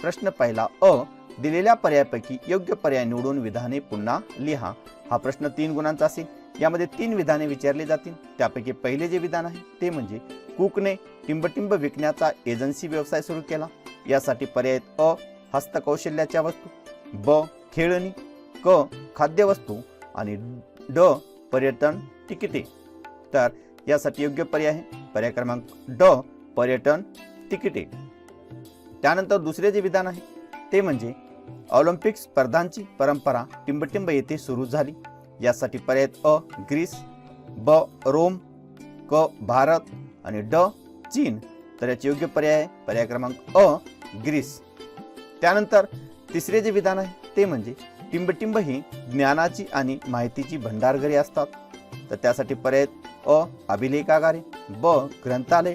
प्रश्न पहिला अ, दिलेल्या पर्यायापैकी योग्य पर्याय निवडून विधाने पुन्हा लिहा। हा प्रश्न 3 गुणांचा असेल। यामध्ये 3 विधाने विचारली जातील। त्यापैकी पहिले जे विधान आहे ते म्हणजे कुकने टिंबटिंब विकण्याचा एजन्सी व्यवसाय सुरू केला। यासाठी पर्याय अ, हस्तकौशल्याच्या वस्तू, ब, खेळणी, क, खाद्यवस्तू आणि ड, पर्यटन तिकिटे। तर यासाठी योग्य पर्याय आहे पर्याय क्रमांक ड, पर्यटन तिकिटे। त्यानंतर दुसरे जे विधान आहे ते म्हणजे ऑलिम्पिक स्पर्धांची परंपरा टिंबटिंब येथे सुरू झाली। यासाठी पर्याय अ, ग्रीस, ब, रोम, क, भारत आणि ड, चीन। तर याचे योग्य पर्याय आहे पर्याय क्रमांक अ, ग्रीस। त्यानंतर तिसरे जे विधान आहे ते म्हणजे टिंबटिंब ही ज्ञानाची आणि माहितीची भंडारघरे असतात। तर त्यासाठी पर्याय अ, अभिलेखागारे, ब, ग्रंथालय,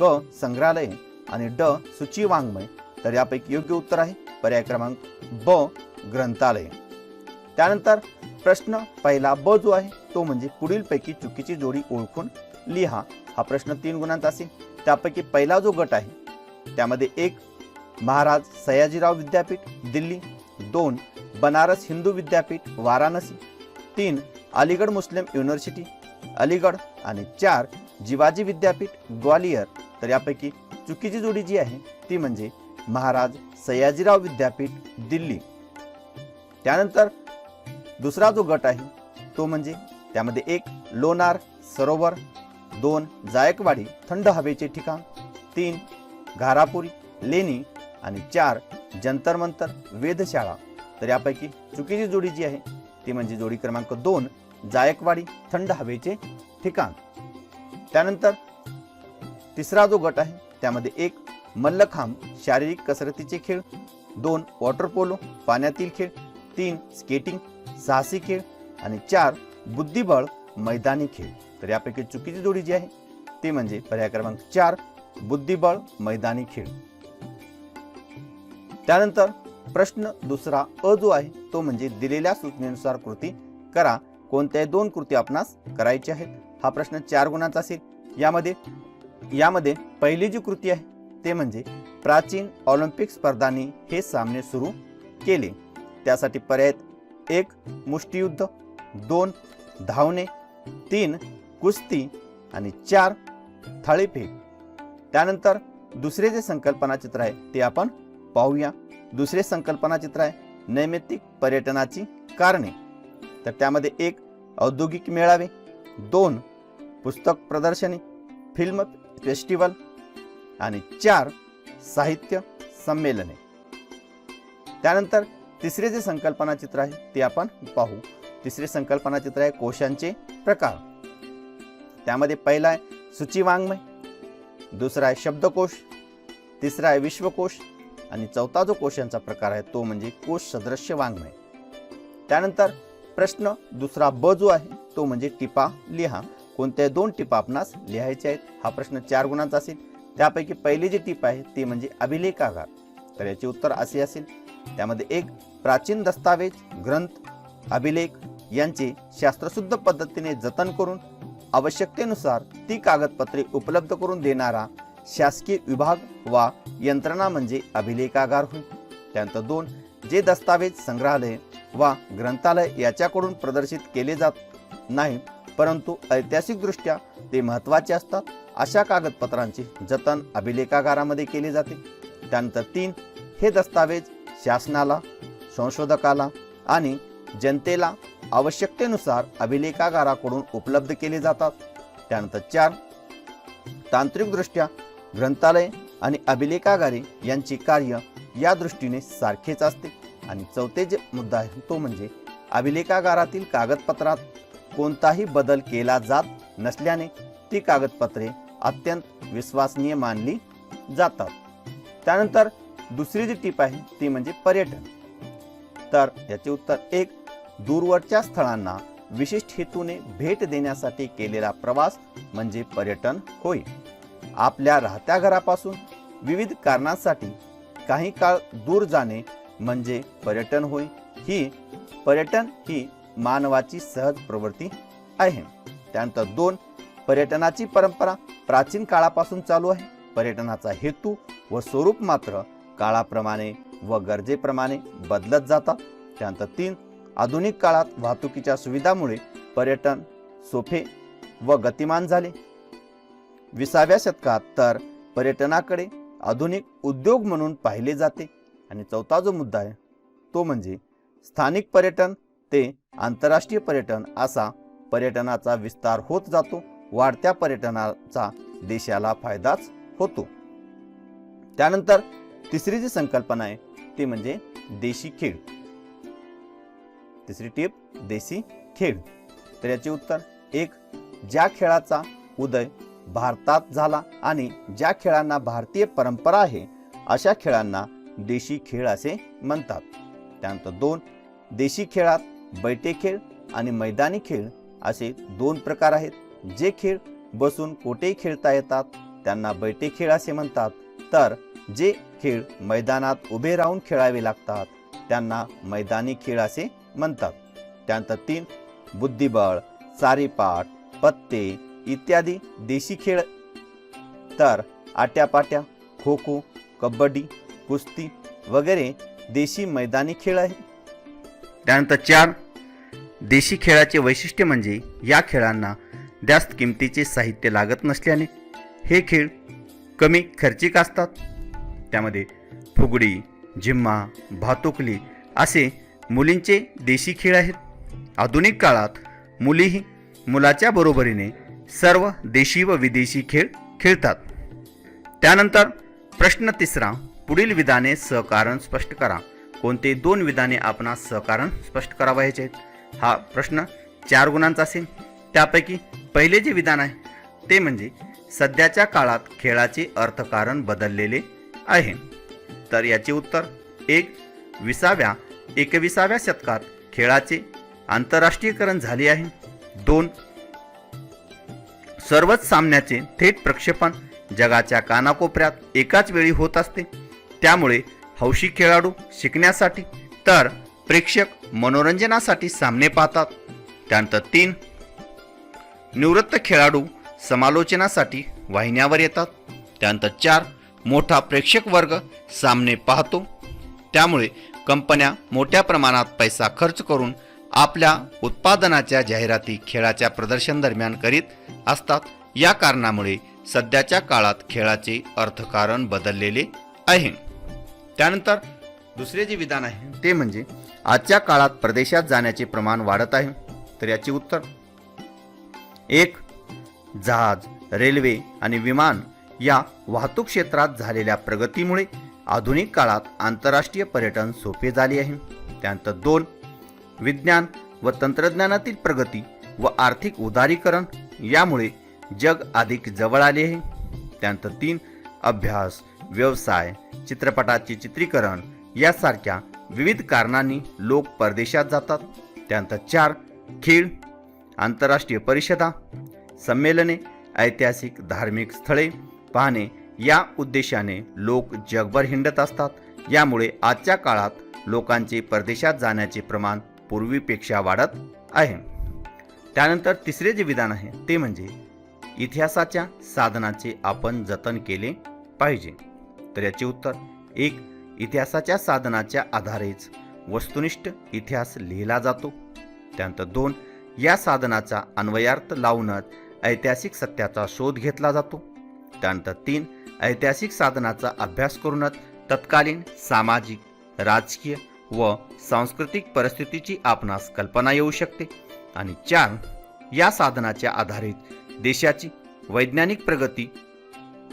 क, संग्रहालय आणि ड, सूची वाङ्मय। तर यापैकी योग्य उत्तर आहे पर्याय क्रमांक ब, ग्रंथालय। त्यानंतर प्रश्न पहिला ब जो आहे तो म्हणजे पुढीलपैकी चुकीची जोडी ओळखून लिहा। हा प्रश्न 3 गुणांचा असेल। त्यापैकी पहिला जो गट आहे त्यामध्ये 1 महाराज सयाजीराव विद्यापीठ दिल्ली, 2 बनारस हिंदू विद्यापीठ वाराणसी, 3 अलीगढ मुस्लिम युनिव्हर्सिटी अलीगढ आणि 4 जिवाजी विद्यापीठ ग्वालियर। तर यापैकी चुकीची जोडी जी आहे ती म्हणजे महाराज सयाजीराव विद्यापीठ दिल्ली। त्यानंतर दुसरा जो गट आहे तो म्हणजे त्यामध्ये 1 लोणार सरोवर, 2 जायकवाडी थंड हवेचे ठिकाण, 3 घारापुरी लेणी आणि 4 जंतर मंतर वेधशाळा। तर यापैकी चुकीची जोडी जी आहे ती म्हणजे जोडी क्रमांक 2 जायकवाडी थंड हवेचे ठिकाण। त्यानंतर तिसरा जो गट आहे त्यामध्ये 1 मल्लखांब शारीरिक कसरतीचे खेळ, 2 वॉटर पोलो पाण्यातील खेळ, 3 स्केटिंग साहसी खेळ आणि 4 बुद्धिबळ मैदानी खेळ। तर यापैकी चुकीची जोडी जी आहे ती म्हणजे पर्याय क्रमांक 4 बुद्धिबळ मैदानी खेळ। त्यानंतर प्रश्न दुसरा अ जो आहे तो म्हणजे दिलेल्या सूचनेनुसार कृती करा। कोणत्याही 2 कृती आपणास करायच्या आहेत। हा प्रश्न 4 गुणांचा असेल। यामध्ये पहिली जी कृती आहे ते म्हणजे प्राचीन ऑलिम्पिक स्पर्धांनी हे सामने सुरू केले। त्यासाठी पर्याय 1 मुष्टियुद्ध, 2 धावणे, 3 कुस्ती आणि 4 थाळीफेक। त्यानंतर दुसरे जे संकल्पना चित्र आहे ते आपण पाहूया। दुसरे संकल्पना चित्र आहे नैमित्तिक पर्यटनाची कारणे। तर त्यामध्ये 1 औद्योगिक मेळावे, 2 पुस्तक प्रदर्शनी फिल्म फेस्टिवल आणि 4 साहित्य संमेलने। त्यानंतर तिसरे जे संकल्पना चित्र आहे ते आपण पाहू। तिसरे संकल्पना चित्र आहे कोशांचे प्रकार। त्यामध्ये पहिला आहे सूची वाङ्मय, दुसरा आहे शब्दकोश, तिसरा आहे विश्वकोश आणि चौथा जो कोशांचा प्रकार आहे तो म्हणजे कोश सदृश्य वाङ्मय। त्यानंतर प्रश्न दुसरा ब जो आहे तो म्हणजे टिपा लिहा। कोणत्या 2 टिपा आपणास लिहायच्या आहेत। हा प्रश्न 4 गुणांचा असेल। त्यापैकी पहिली जी टिप आहे ती म्हणजे अभिलेखागार। तर याचे उत्तर असे असेल त्यामध्ये 1 प्राचीन दस्तावेज ग्रंथ अभिलेख यांचे शास्त्रशुद्ध पद्धतीने जतन करून आवश्यकतेनुसार ती कागदपत्रे उपलब्ध करून देणारा शासकीय विभाग वा यंत्रणा म्हणजे अभिलेखागार होय। त्यानंतर 2 जे दस्तावेज संग्रहालय वा ग्रंथालय याच्याकडून प्रदर्शित केले जात नाही परंतु ऐतिहासिकदृष्ट्या ते महत्त्वाचे असतात अशा कागदपत्रांचे जतन अभिलेखागारामध्ये केले जाते। त्यानंतर 3 हे दस्तावेज शासनाला, संशोधकाला आणि जनतेला आवश्यकतेनुसार अभिलेखागाराकडून उपलब्ध केले जातात। त्यानंतर 4 तांत्रिकदृष्ट्या ग्रंथालय आणि अभिलेखागारे यांचे कार्य या दृष्टीने सारखेच असते। आणि चौथे जे मुद्दा आहे तो म्हणजे अभिलेखागारातील कागदपत्रात कोणताही बदल केला जात नसल्याने ती कागदपत्रे अत्यंत विश्वसनीय मानली जातात। त्यानंतर दुसरी जी टीप आहे ती म्हणजे पर्यटन। तर याचे उत्तर 1 दूरवरच्या स्थळांना विशिष्ट हेतूने भेट देण्यासाठी केलेला प्रवास म्हणजे पर्यटन होय। आपल्या राहत्या घरापासून विविध कारणांसाठी काही काळ दूर जाणे म्हणजे पर्यटन होय। पर्यटन ही मानवाची सहज प्रवृत्ती आहे। त्यानंतर 2 पर्यटनाची परंपरा प्राचीन काळापासून चालू आहे। पर्यटनाचा हेतू व स्वरूप मात्र काळाप्रमाणे व गरजेप्रमाणे बदलत जातात. त्यानंतर 3 आधुनिक काळात वाहतुकीच्या सुविधामुळे पर्यटन सोपे व गतिमान झाले. 20व्या शतकात तर पर्यटनाकडे आधुनिक उद्योग म्हणून पाहिले जाते. आणि चौथा जो मुद्दा आहे तो म्हणजे स्थानिक पर्यटन ते आंतरराष्ट्रीय पर्यटन असा पर्यटनाचा विस्तार होत जातो. वाढत्या पर्यटनाचा देशाला फायदाच होतो. त्यानंतर तिसरी जी संकल्पना आहे ती म्हणजे देशी खेळ. तिसरी टिप देशी खेळ. तर याचे उत्तर 1 ज्या खेळाचा उदय भारतात झाला आणि ज्या खेळांना भारतीय परंपरा आहे अशा खेळांना देशी खेळ असे म्हणतात. त्यानंतर 2 देशी खेळात बैठे खेळ आणि मैदानी खेळ असे 2 प्रकार आहेत. जे खेळ बसून कोठेही खेळता येतात त्यांना बैठे खेळ असे म्हणतात, तर जे खेळ मैदानात उभे राहून खेळावे लागतात त्यांना मैदानी खेळ असे म्हणतात. त्यानंतर 3 बुद्धिबळ, सारीपाट, पत्ते इत्यादी देशी खेळ, तर आट्यापाट्या, खो खो, कबड्डी, कुस्ती वगैरे देशी मैदानी खेळ आहेत. त्यानंतर 4 देशी खेळाचे वैशिष्ट्य म्हणजे या खेळांना जास्त किमतीचे साहित्य लागत नसल्याने हे खेळ कमी खर्चिक असतात. त्यामध्ये फुगडी, झिम्मा, भातुकली असे मुलींचे देशी खेळ आहेत. आधुनिक काळात मुलीही मुलाच्या बरोबरीने सर्व देशी व विदेशी खेळ खेळतात. त्यानंतर प्रश्न 3 पुढील विधाने सहकारण स्पष्ट करा. कोणते 2 विधाने आपणास सहकारण स्पष्ट करावयाचे आहेत. हा प्रश्न 4 गुणांचा असेल. त्यापैकी पहिले जे विधान आहे ते म्हणजे सध्याच्या काळात खेळाचे अर्थकारण बदललेले आहे. तर याचे उत्तर 1 21व्या शतकात खेळाचे आंतरराष्ट्रीयकरण झाले आहे. 2 सर्वच सामन्याचे थेट प्रक्षेपण जगाच्या कानाकोपऱ्यात एकाच वेळी होत असते, त्यामुळे हौशी खेळाडू शिकण्यासाठी तर प्रेक्षक मनोरंजनासाठी सामने पाहतात. त्यानंतर 3 निवृत्त खेळाडू समालोचनासाठी वाहिन्यावर येतात. त्यानंतर 4 मोठा प्रेक्षक वर्ग सामने पाहतो, त्यामुळे कंपन्या मोठ्या प्रमाणात पैसा खर्च करून आपल्या उत्पादनाच्या जाहिराती खेळाच्या प्रदर्शन दरम्यान करीत असतात. या कारणामुळे सध्याच्या काळात खेळाचे अर्थकारण बदललेले आहे. त्यानंतर दुसरे जे विधान आहे ते म्हणजे आजच्या काळात परदेशात जाण्याचे प्रमाण वाढत आहे. तर याचे उत्तर 1 जहाज, रेल्वे आणि विमान या वाहतूक क्षेत्रात झालेल्या प्रगतीमुळे आधुनिक काळात आंतरराष्ट्रीय पर्यटन सोपे झाले आहे. त्यानंतर 2 विज्ञान व तंत्रज्ञानातील प्रगती व आर्थिक उदारीकरण यामुळे जग अधिक जवळ आले आहे. त्यानंतर 3 अभ्यास, व्यवसाय, चित्रपटाचे चित्रीकरण यासारख्या विविध कारणांनी लोक परदेशात जातात. त्यानंतर 4 खेळ, आंतरराष्ट्रीय परिषदा, संमेलने, ऐतिहासिक धार्मिक स्थळे पाहणे या उद्देशाने लोक जगभर हिंडत असतात. यामुळे आजच्या काळात लोकांचे परदेशात जाण्याचे प्रमाण पूर्वीपेक्षा वाढत आहे. त्यानंतर तिसरे जे विधान आहे ते म्हणजे इतिहासाच्या साधनाचे आपण जतन केले पाहिजे. तर याचे उत्तर 1 इतिहासाच्या साधनाच्या आधारेच वस्तुनिष्ठ इतिहास लिहिला जातो. त्यानंतर 2 या साधनाचा अन्वयार्थ लावूनच ऐतिहासिक सत्याचा शोध घेतला जातो. त्यानंतर 3 ऐतिहासिक साधनाचा अभ्यास करूनच तत्कालीन सामाजिक, राजकीय व सांस्कृतिक परिस्थितीची आपणास कल्पना येऊ शकते. आणि 4 या साधनाच्या आधारित देशाची वैज्ञानिक प्रगती,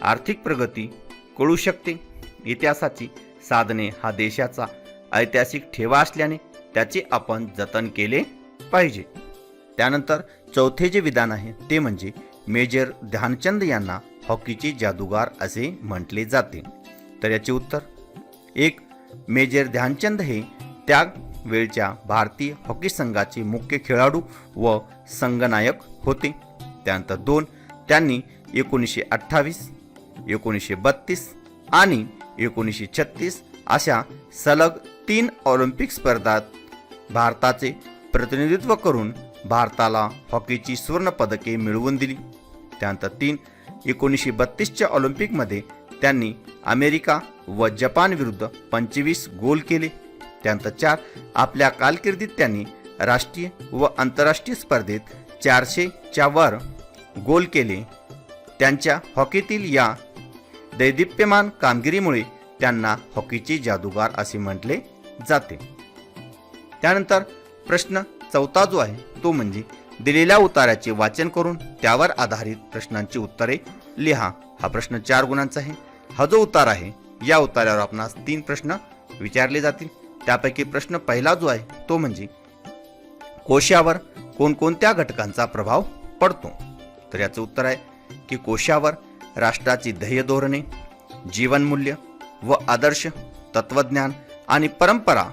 आर्थिक प्रगती कळू शकते. इतिहासाची साधने हा देशाचा ऐतिहासिक ठेवा असल्याने त्याचे आपण जतन केले पाहिजे. त्यानंतर चौथे जे विधान आहे ते म्हणजे मेजर ध्यानचंद यांना हॉकीचे जादूगार असे म्हटले जाते. तर याचे उत्तर 1 मेजर ध्यानचंद हे त्या वेळच्या भारतीय हॉकी संघाचे मुख्य खेळाडू व संघनायक होते. त्यानंतर 2 त्यांनी 1928, 1932 आणि 1936 अशा सलग 3 ऑलिम्पिक स्पर्धात भारताचे प्रतिनिधित्व करून भारताला हॉकीची सुवर्ण पदके मिळवून दिली. त्यानंतर 3 1932च्या ऑलिम्पिकमध्ये त्यांनी अमेरिका व जपान विरुद्ध 25 गोल केले. त्यानंतर 4 आपल्या कारकिर्दीत त्यांनी राष्ट्रीय व आंतरराष्ट्रीय स्पर्धेत 400च्या वर गोल केले. त्यांच्या हॉकीतील या दैदिप्यमान कामगिरीमुळे त्यांना हॉकीचे जादूगार असे म्हटले जाते. त्यानंतर प्रश्न 4 जो आहे तो म्हणजे दिलेल्या उताराचे वाचन करून त्यावर आधारित प्रश्नांची उत्तरे लिहा. हा प्रश्न 4 गुणांचा आहे. हा जो उतार आहे या उतारावर आपणास 3 प्रश्न विचारले जातील. त्यापैकी प्रश्न पहिला जो आहे तो म्हणजे कोशावर कोणकोणत्या घटकांचा प्रभाव पडतो. तर याचं उत्तर आहे की कोशावर राष्ट्राची ध्येय धोरणे, जीवनमूल्य व आदर्श, तत्वज्ञान आणि परंपरा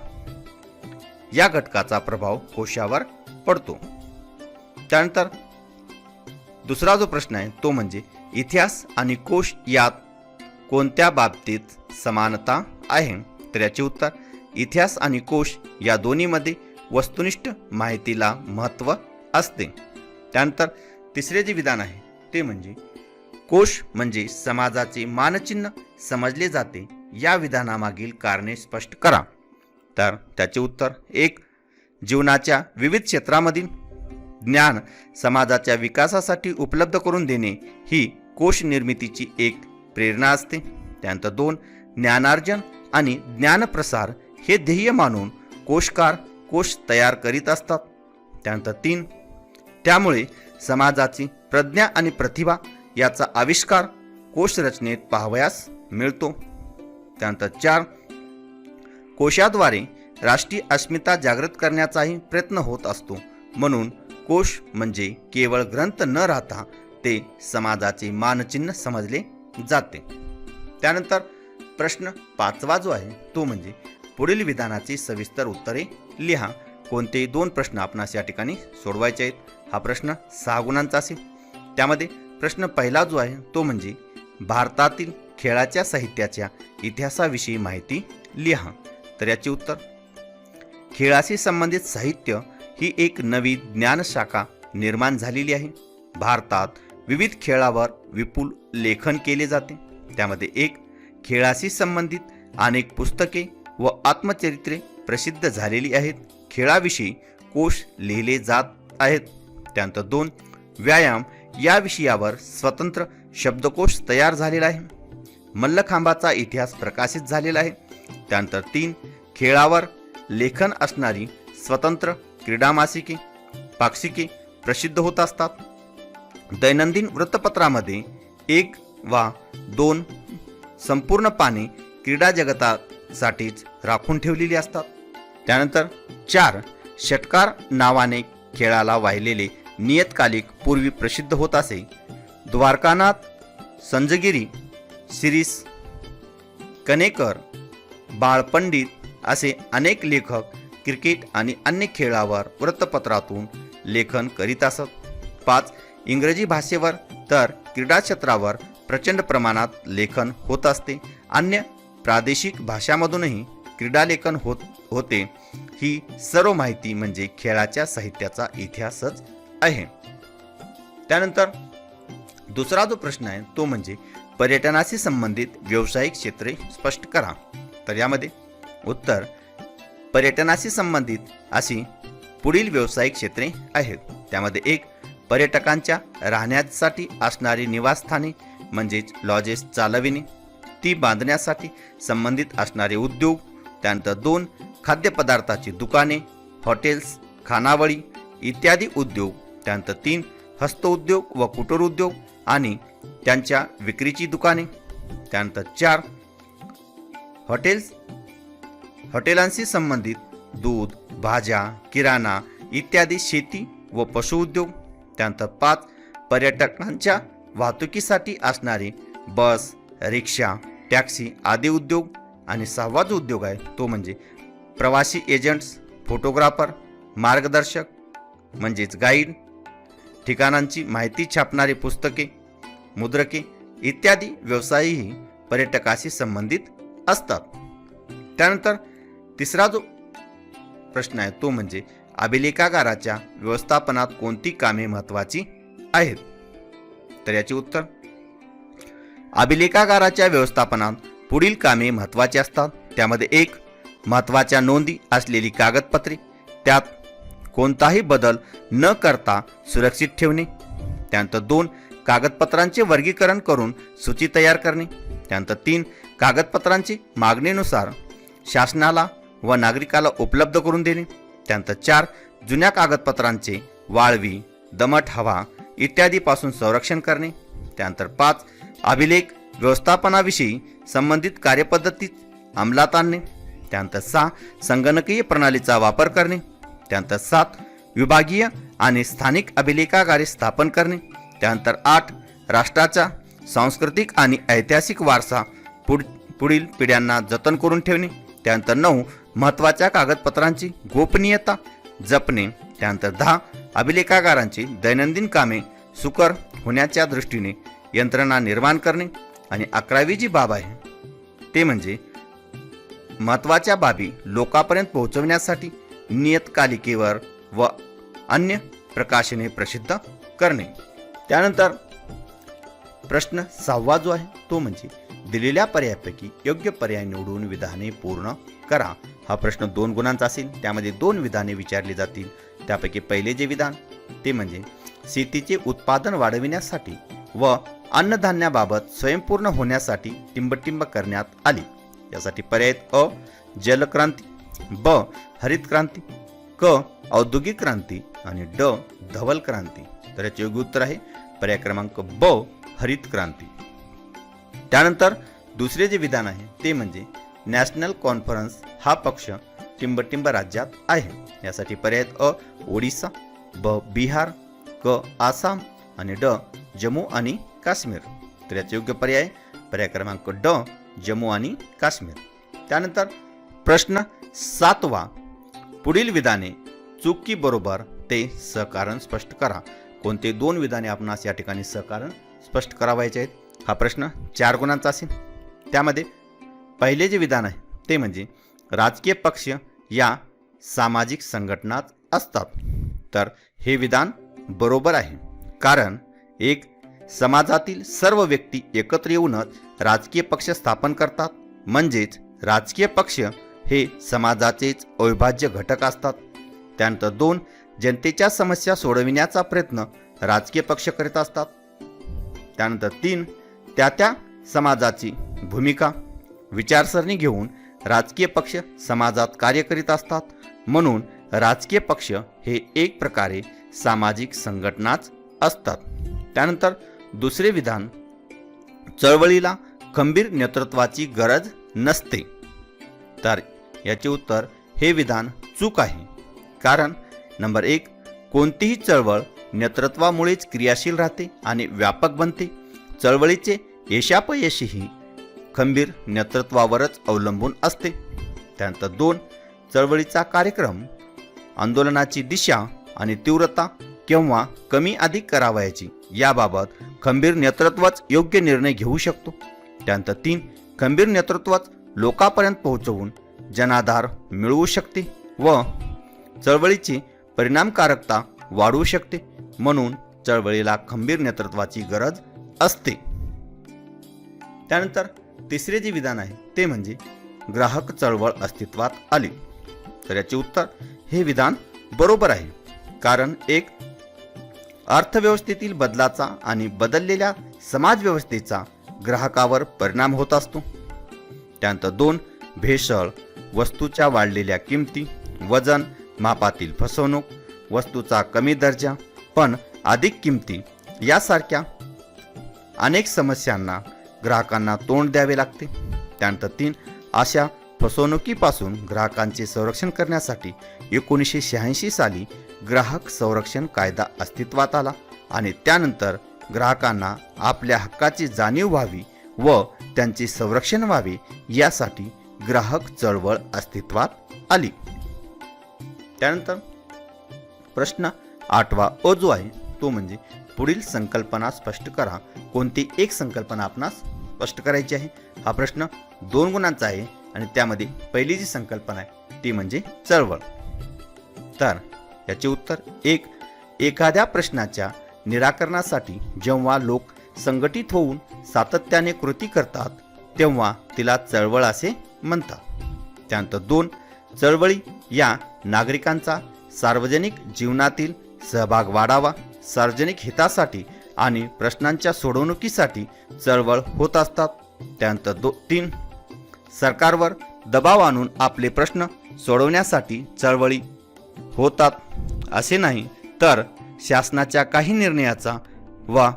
या घटकाचा प्रभाव कोशावर पडतो. त्यानंतर दुसरा जो प्रश्न आहे तो म्हणजे इतिहास आणि कोश यात कोणत्या बाबतीत समानता आहे. तर याचे उत्तर इतिहास आणि कोश या दोन्हीमध्ये वस्तुनिष्ठ माहितीला महत्त्व असते. त्यानंतर तिसरे जे विधान आहे ते म्हणजे कोश म्हणजे समाजाचे मानचिन्ह समजले जाते. या विधानामागील कारणे स्पष्ट करा. तर त्याचे उत्तर 1 जीवनाच्या विविध क्षेत्रामधील ज्ञान समाजाच्या विकासासाठी उपलब्ध करून देणे ही कोश निर्मितीची एक प्रेरणा असते. त्यानंतर 2 ज्ञानार्जन आणि ज्ञानप्रसार हे ध्येय मानून कोशकार कोश तयार करीत असतात. त्यानंतर 3 त्यामुळे समाजाची प्रज्ञा आणि प्रतिभा याचा आविष्कार कोश रचनेत पाहावयास मिळतो. त्यानंतर 4 कोशाद्वारे राष्ट्रीय अस्मिता जागृत करण्याचाही प्रयत्न होत असतो. म्हणून कोश म्हणजे केवळ ग्रंथ न राहता ते समाजाचे मानचिन्ह समजले जाते. त्यानंतर प्रश्न 5 जो आहे तो म्हणजे पुढील विधानाची सविस्तर उत्तरे लिहा. कोणतेही 2 प्रश्न आपणास या ठिकाणी सोडवायचे आहेत. हा प्रश्न 6 गुणांचा असेल. त्यामध्ये प्रश्न पहिला जो आहे तो म्हणजे भारतातील खेळाच्या साहित्याच्या इतिहासाविषयी माहिती लिहा. तर याचे उत्तर खेळाशी संबंधित साहित्य ही एक नवी ज्ञानशाखा निर्माण झालेली आहे. भारतात विविध खेळावर विपुल लेखन केले जाते. त्यामध्ये 1 खेळाशी संबंधित अनेक पुस्तके व आत्मचरित्रे प्रसिद्ध झालेली आहेत. खेळाविषयी कोश लिहिले जात आहेत. त्यानंतर 2 व्यायाम या विषयावर स्वतंत्र शब्दकोश तयार झालेला आहे. मल्लखांबाचा इतिहास प्रकाशित झालेला आहे. त्यानंतर 3 खेळावर लेखन असणारी स्वतंत्र क्रीडा मासिके पाक्षिके प्रसिद्ध होत असतात. दैनंदिन वृत्तपत्रामध्ये 1 वा 2 संपूर्ण पाने क्रीडा जगतासाठीच राखून ठेवलेली असतात. त्यानंतर 4 षटकार नावाने खेळाला वाहिलेले नियतकालिक पूर्वी प्रसिद्ध होत असे. द्वारकानाथ, संजगिरी, शिरीष, कनेकर, बाळपंडित असे अनेक लेखक क्रिकेट आणि अन्य खेळावर वृत्तपत्रातून लेखन करीत असत. 5 इंग्रजी भाषेवर तर क्रीडा क्षेत्रावर प्रचंड प्रमाणात लेखन होत असते. अन्य प्रादेशिक भाषांमधूनही क्रीडा लेखन होते. ही सर्व माहिती म्हणजे खेळाच्या साहित्याचा इतिहासच आहे. त्यानंतर दुसरा जो प्रश्न आहे तो म्हणजे पर्यटनाशी संबंधित व्यावसायिक क्षेत्रे स्पष्ट करा. तर यामध्ये उत्तर पर्यटनाशी संबंधित अशी पुढील व्यावसायिक क्षेत्रे आहेत. त्यामध्ये 1 पर्यटकांच्या राहण्यासाठी असणारी निवासस्थाने म्हणजेच लॉजेस चालविणे, ती बांधण्यासाठी संबंधित असणारे उद्योग. त्यानंतर 2 खाद्यपदार्थाची दुकाने, हॉटेल्स, खानावळी इत्यादी उद्योग. त्यानंतर 3 हस्तउद्योग व कुटीरोद्योग आणि त्यांच्या विक्रीची दुकाने. त्यानंतर 4 हॉटेलांशी संबंधित दूध, भाज्या, किराणा इत्यादी शेती व पशुउद्योग. त्यानंतर 5 पर्यटकांच्या वाहतुकीसाठी असणारे बस, रिक्षा, टॅक्सी आदी उद्योग. आणि 6वा जो उद्योग आहे तो म्हणजे प्रवासी एजंट्स, फोटोग्राफर, मार्गदर्शक म्हणजेच गाईड, ठिकाणांची माहिती छापणारी पुस्तके, मुद्रके इत्यादी व्यवसायही पर्यटकाशी संबंधित असतात. त्यानंतर तिसरा जो प्रश्न आहे तो म्हणजे अभिलेखागाराच्या व्यवस्थापनात कोणती कामे महत्त्वाची आहेत. तर याचे उत्तर अभिलेखागाराच्या व्यवस्थापनात पुढील कामे महत्त्वाची असतात. त्यामध्ये 1. महत्त्वाच्या नोंदी असलेली कागदपत्रे, त्यात कोणताही बदल न करता सुरक्षित ठेवणे. त्यानंतर 2. कागदपत्रांचे वर्गीकरण करून सूची तयार करणे. त्यानंतर 3. कागदपत्रांची मागणीनुसार शासनाला व नागरिकाला उपलब्ध करून देणे. त्यानंतर 4. जुन्या कागदपत्रांचे वाळवी, दमट हवा इत्यादीपासून संरक्षण करणे. त्यानंतर 5. अभिलेख व्यवस्थापनाविषयी संबंधित कार्यपद्धती अंमलात आणणे. त्यानंतर 6. संगणकीय प्रणालीचा वापर करणे. त्यानंतर 7. विभागीय आणि स्थानिक अभिलेखागारे स्थापन करणे. त्यानंतर 8. राष्ट्राचा सांस्कृतिक आणि ऐतिहासिक वारसा पुढील पिढ्यांना जतन करून ठेवणे. त्यानंतर 9. महत्त्वाच्या कागदपत्रांची गोपनीयता जपणे. त्यानंतर 10. अभिलेखागारांची दैनंदिन कामे सुकर होण्याच्या दृष्टीने यंत्रणा निर्माण करणे. आणि 11वी जी बाब आहे ते म्हणजे महत्त्वाच्या बाबी लोकांपर्यंत पोहोचवण्यासाठी नियतकालिकेवर व अन्य प्रकाशने प्रसिद्ध करणे. त्यानंतर प्रश्न 6वा जो आहे तो म्हणजे दिलेल्या पर्यायापैकी योग्य पर्याय निवडून विधाने पूर्ण करा. हा प्रश्न 2 गुणांचा असेल. त्यामध्ये 2 विधाने विचारली जातील. त्यापैकी पहिले जे विधान ते म्हणजे शेतीचे उत्पादन वाढविण्यासाठी व अन्नधान्याबाबत स्वयंपूर्ण होण्यासाठी टिंबटिंब करण्यात आली. यासाठी पर्याय अ. जलक्रांती, ब. हरित क्रांती, क. औद्योगिक क्रांती आणि ड. धवल क्रांती. तर याचे योग्य उत्तर आहे पर्याय क्रमांक ब. हरित क्रांती. त्यानंतर दुसरे जे विधान आहे ते म्हणजे नॅशनल कॉन्फरन्स हा पक्ष टिंबटिंब राज्यात आहे. यासाठी पर्याय अ. ओडिसा, ब. बिहार, क. आसाम आणि ड. जम्मू आणि काश्मीर. तर याचे योग्य पर्याय क्रमांक ड. जम्मू आणि काश्मीर. त्यानंतर प्रश्न 7वा. पुढील विधाने चूक की बरोबर ते सहकारण स्पष्ट करा. कोणते 2 विधाने आपणास या ठिकाणी सहकारण स्पष्ट करावायचे आहेत. हा प्रश्न 4 गुणांचा असेल. त्यामध्ये पहिले जे विधान आहे ते म्हणजे राजकीय पक्ष या सामाजिक संघटनाच असतात. तर हे विधान बरोबर आहे. कारण 1. समाजातील सर्व व्यक्ती एकत्र येऊनच राजकीय पक्ष स्थापन करतात. म्हणजेच राजकीय पक्ष हे समाजाचेच अविभाज्य घटक असतात. त्यानंतर 2. जनतेच्या समस्या सोडविण्याचा प्रयत्न राजकीय पक्ष करीत असतात. त्यानंतर 3. त्या समाजाची भूमिका विचारसरणी घेऊन राजकीय पक्ष समाजात कार्य करीत असतात. म्हणून राजकीय पक्ष हे एक प्रकारे सामाजिक संघटनाच असतात. त्यानंतर दुसरे विधान चळवळीला खंबीर नेतृत्वाची गरज नसते. तर याचे उत्तर हे विधान चूक आहे. कारण नंबर 1. कोणतीही चळवळ नेतृत्वामुळेच क्रियाशील राहते आणि व्यापक बनते. चळवळीचे यशापयशही खंबीर नेतृत्वावरच अवलंबून असते. त्यानंतर 2. चळवळीचा कार्यक्रम, आंदोलनाची दिशा आणि तीव्रता केव्हा कमी अधिक करावयाची याबाबत खंबीर नेतृत्वच योग्य निर्णय घेऊ शकतो. त्यानंतर 3. खंबीर नेतृत्वच लोकांपर्यंत पोहोचवून जनाधार मिळवू शकते व चळवळीची परिणामकारकता वाढवू शकते. म्हणून चळवळीला खंबीर नेतृत्वाची गरज असते. त्यानंतर तिसरे जे विधान आहे ते म्हणजे ग्राहक चळवळ अस्तित्वात आली. तर याचे उत्तर हे विधान बरोबर आहे. कारण 1. अर्थव्यवस्थेतील बदलाचा आणि बदललेल्या समाजव्यवस्थेचा ग्राहकावर परिणाम होत असतो. त्यानंतर 2. भेसळ, वस्तूच्या वाढलेल्या किमती, वजन मापातील फसवणूक, वस्तूचा कमी दर्जा पण अधिक किमती यासारख्या अनेक समस्यांना ग्राहकांना तोंड द्यावे लागते. त्यानंतर 3. अशा फसवणुकीपासून ग्राहकांचे संरक्षण करण्यासाठी 1986 साली ग्राहक संरक्षण कायदा अस्तित्वात आला आणि त्यानंतर ग्राहकांना आपल्या हक्काची जाणीव व्हावी व त्यांचे संरक्षण व्हावे यासाठी ग्राहक चळवळ अस्तित्वात आली. त्यानंतर प्रश्न 8वा अ जो आहे तो म्हणजे पुढील संकल्पना स्पष्ट करा. कोणती एक संकल्पना आपणास स्पष्ट करायची आहे. हा प्रश्न 2 गुणांचा आहे आणि त्यामध्ये पहिली जी संकल्पना आहे ती म्हणजे चळवळ. तर याचे उत्तर 1. एखाद्या प्रश्नाच्या निराकरणासाठी जेव्हा लोक संघटित होऊन सातत्याने कृती करतात तेव्हा तिला चळवळ असे म्हणतात. त्यानंतर 2 चळवळी या नागरिकांचा सार्वजनिक जीवनातील सहभाग वाढावा, सार्वजनिक हितासाठी आणि प्रश्नांच्या सोडवणुकीसाठी चळवळ होत असतात. त्यानंतर 3 सरकारवर दबाव आणून आपले प्रश्न सोडवण्यासाठी चळवळी होतात. असे नाही तर शासनाच्या काही निर्णयाचा वा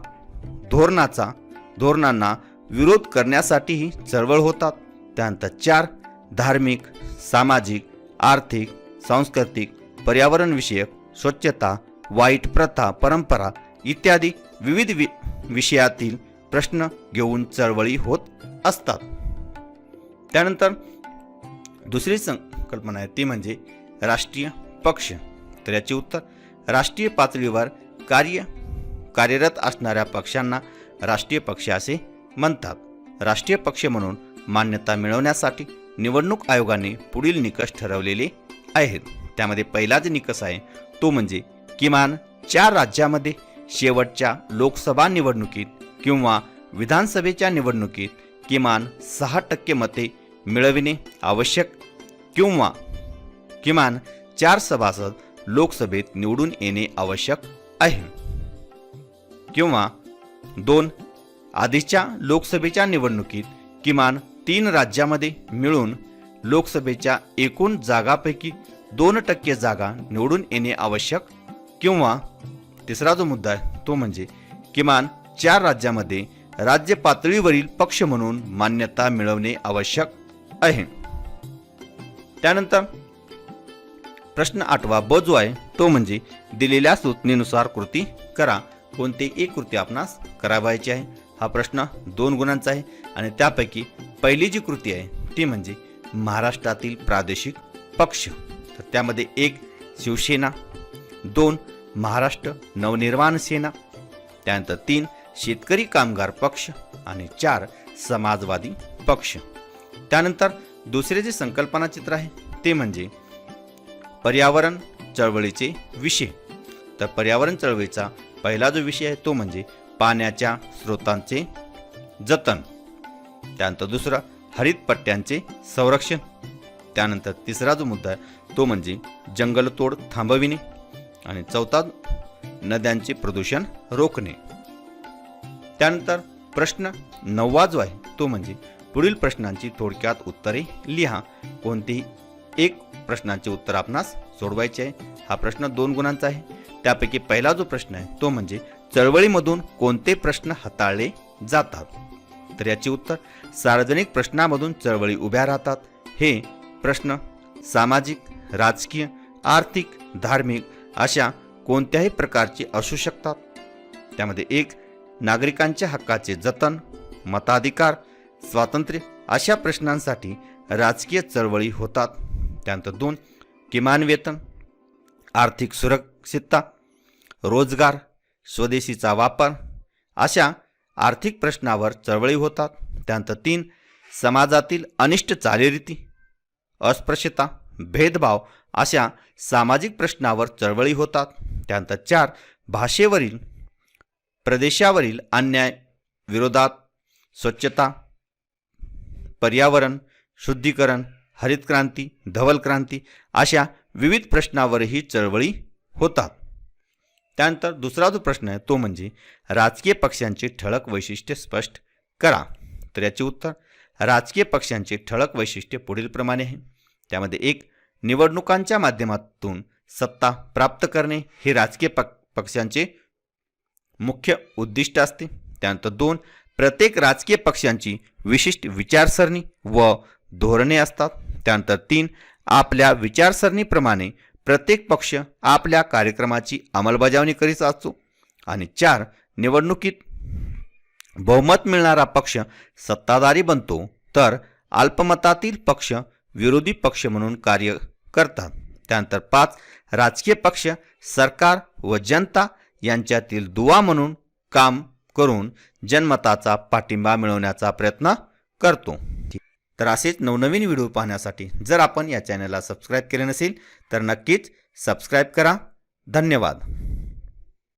धोरणांना विरोध करण्यासाठीही चळवळ होतात. त्यानंतर 4 धार्मिक, सामाजिक, आर्थिक, सांस्कृतिक, पर्यावरणविषयक, स्वच्छता, वाईट प्रथा, परंपरा इत्यादी विविध विषयातील प्रश्न घेऊन चळवळी होत असतात. त्यानंतर दुसरी संकल्पना आहे ती म्हणजे राष्ट्रीय पक्ष. तर याचे उत्तर राष्ट्रीय पातळीवर कार्यरत असणाऱ्या पक्षांना राष्ट्रीय पक्ष असे म्हणतात. राष्ट्रीय पक्ष म्हणून मान्यता मिळवण्यासाठी निवडणूक आयोगाने पुढील निकष ठरवलेले आहेत. त्यामध्ये पहिलाच निकष आहे तो म्हणजे किमान 4 राज्यामध्ये शेवटच्या लोकसभा निवडणुकीत किंवा विधानसभेच्या निवडणुकीत किमान 6% मते मिळविणे आवश्यक किंवा किमान 4 सभासद लोकसभेत निवडून येणे आवश्यक आहे. किंवा 2 आधीच्या लोकसभेच्या निवडणुकीत किमान 3 राज्यामध्ये मिळून लोकसभेच्या एकूण जागांपैकी 2% जागा निवडून येणे आवश्यक किंवा तिसरा जो मुद्दा आहे तो म्हणजे किमान 4 राज्यामध्ये राज्य पातळीवरील पक्ष म्हणून मान्यता मिळवणे आवश्यक आहे. त्यानंतर प्रश्न 8वा ब जो आहे तो म्हणजे दिलेल्या सूचनेनुसार कृती करा. कोणते एक कृती आपणास करावायची आहे. हा प्रश्न 2 गुणांचा आहे आणि त्यापैकी पहिली जी कृती आहे ती म्हणजे महाराष्ट्रातील प्रादेशिक पक्ष. तर त्यामध्ये 1 शिवसेना, 2 महाराष्ट्र नवनिर्माण सेना, त्यानंतर 3 शेतकरी कामगार पक्ष आणि 4 समाजवादी पक्ष. त्यानंतर दुसरे जे संकल्पना चित्र आहे ते म्हणजे पर्यावरण चळवळीचे विषय. तर पर्यावरण चळवळीचा पहिला जो विषय आहे तो म्हणजे पाण्याच्या स्रोतांचे जतन. त्यानंतर दुसरा हरित पट्ट्यांचे संरक्षण. त्यानंतर तिसरा जो मुद्दा आहे तो म्हणजे जंगलतोड थांबविणे आणि चौथा नद्यांचे प्रदूषण रोखणे. त्यानंतर प्रश्न 9वा जो आहे तो म्हणजे पुढील प्रश्नांची थोडक्यात उत्तरे लिहा. कोणतेही एक प्रश्नांचे उत्तर आपणास सोडवायचे आहे. हा प्रश्न 2 गुणांचा आहे. त्यापैकी पहिला जो प्रश्न आहे तो म्हणजे चळवळीमधून कोणते प्रश्न हाताळले जातात. तर याचे उत्तर सार्वजनिक प्रश्नामधून चळवळी उभ्या राहतात. हे प्रश्न सामाजिक, राजकीय, आर्थिक, धार्मिक अशा कोणत्याही प्रकारचे असू शकतात. त्यामध्ये 1 नागरिकांच्या हक्काचे जतन, मताधिकार, स्वातंत्र्य अशा प्रश्नांसाठी राजकीय चळवळी होतात. त्यानंतर 2 किमान वेतन, आर्थिक सुरक्षितता, रोजगार, स्वदेशीचा वापर अशा आर्थिक प्रश्नावर चळवळी होतात. त्यानंतर 3 समाजातील अनिष्ट चालीरीती, अस्पृश्यता, भेदभाव अशा सामाजिक प्रश्नावर चळवळी होतात. त्यानंतर 4 भाषेवरील, प्रदेशावरील अन्याय विरोधात, स्वच्छता, पर्यावरण, शुद्धीकरण, हरित क्रांती, धवल क्रांती अशा विविध प्रश्नावरही चळवळी होतात. त्यानंतर दुसरा जो प्रश्न आहे तो म्हणजे राजकीय पक्षांचे ठळक वैशिष्ट्ये स्पष्ट करा. तर याचे उत्तर राजकीय पक्षांचे ठळक वैशिष्ट्ये पुढीलप्रमाणे आहे. त्यामध्ये 1 निवडणुकांच्या माध्यमातून सत्ता प्राप्त करणे हे राजकीय पक्षांचे मुख्य उद्दिष्ट असते. त्यानंतर 2 प्रत्येक राजकीय पक्षांची विशिष्ट विचारसरणी व धोरणे असतात. त्यानंतर 3 आपल्या विचारसरणीप्रमाणे प्रत्येक पक्ष आपल्या कार्यक्रमाची अंमलबजावणी करीत असतो. आणि 4 निवडणुकीत बहुमत मिळणारा पक्ष सत्ताधारी बनतो तर अल्पमतातील पक्ष विरोधी पक्ष म्हणून कार्य करतात. त्यानंतर 5 राजकीय पक्ष सरकार व जनता यांच्यातील दुवा म्हणून काम करून जनमताचा पाठिंबा मिळवण्याचा प्रयत्न करतो. तर असेच नवनवीन व्हिडिओ पाहण्यासाठी जर आपण या चॅनलला सबस्क्राईब केले नसेल तर नक्कीच सबस्क्राईब करा. धन्यवाद.